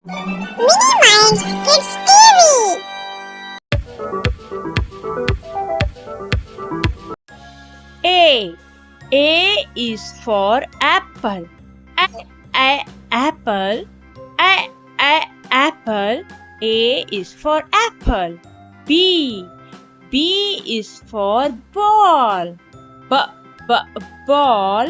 MiniMinds Kids TV. A. A is for apple. Apple. Apple. A is for apple. B. B is for ball. Ball.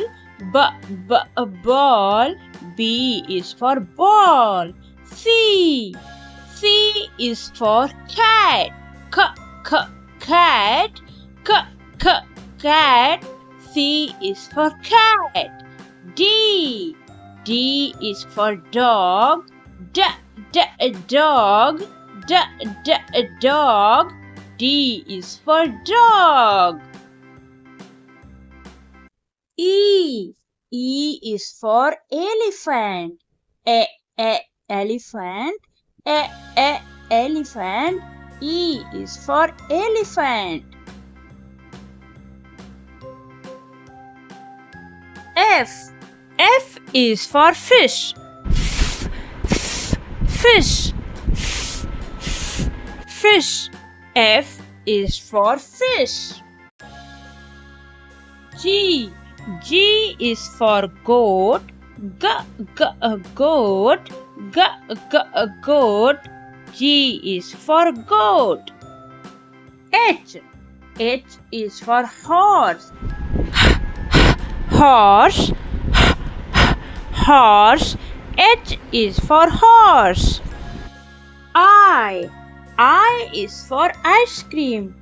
Ball. B is for ball. C. C is for cat. Cat. Cat. C is for cat. D. D is for dog. Dog. Dog. D is for dog. E. E is for elephant. Elephant. Elephant. E is for elephant. F. F is for fish. Fish. Fish. F is for fish. G. G is for goat. Goat. Goat. G is for goat. H. H is for horse. Horse. Horse. H is for horse. I. I is for ice cream.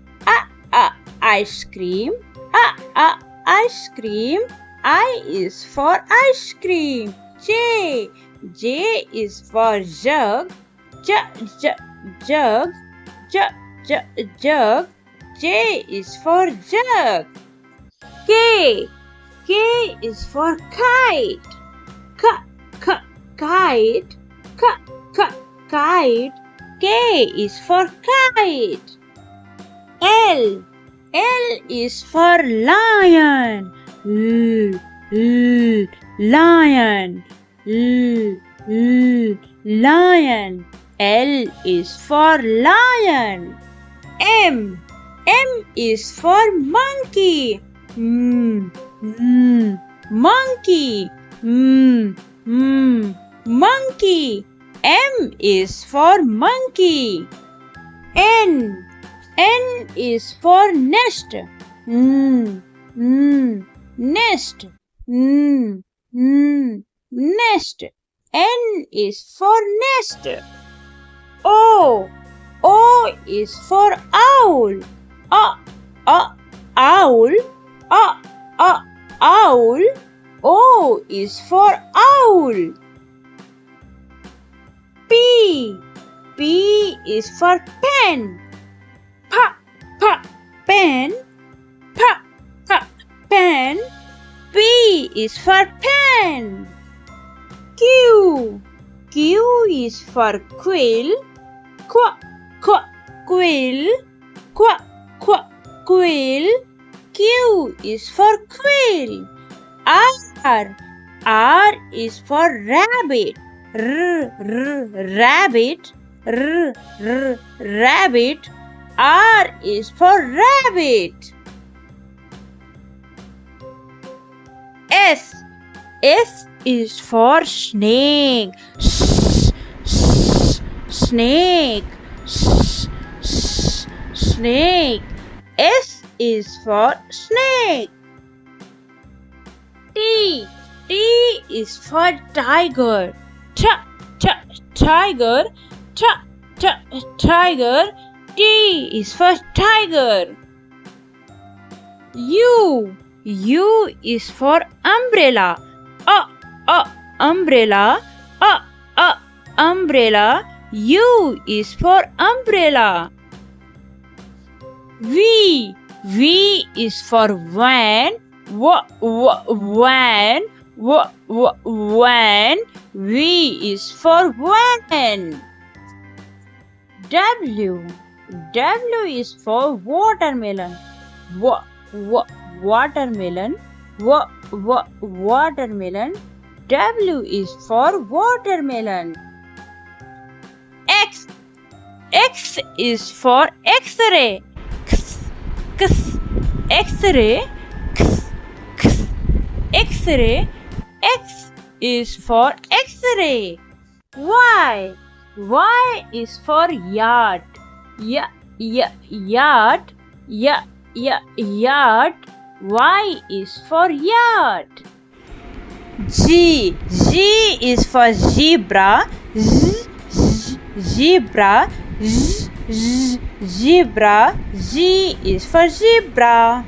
Ice cream. Ice cream. I is for ice cream. J. J is for jug. Jug. Jug. J is for jug. K. K is for kite. Kite. Kite. K is for kite. L. L is for lion. Lion. Lion. L is for lion. M. M is for monkey. Monkey. Monkey. M is for monkey. N. N is for nest. Nest. Nest. N is for nest. O. O is for owl. Owl. Owl. O is for owl. P. P is for pen. Pen. Pen. P is for pen. Q. Q is for quill. Quill. Quill. Q is for quill. R. R is for rabbit. Rabbit. Rabbit. R is for rabbit. S. S is for snake. Snake. Snake. S is for snake. T. T is for tiger. Tiger. Tiger. T is for tiger. U. U is for umbrella. Umbrella. Umbrella. U is for umbrella. V. V is for van. Van. Van. V is for van. W. W is for watermelon. Watermelon. Watermelon. W is for watermelon. X is for X-ray. X, X, X-ray. X, X, X-ray. X is for X-ray. Y. Y is for yard. Yard. Yard. Y is for yard. G. G is for zebra. Zebra. Zebra. G is for zebra.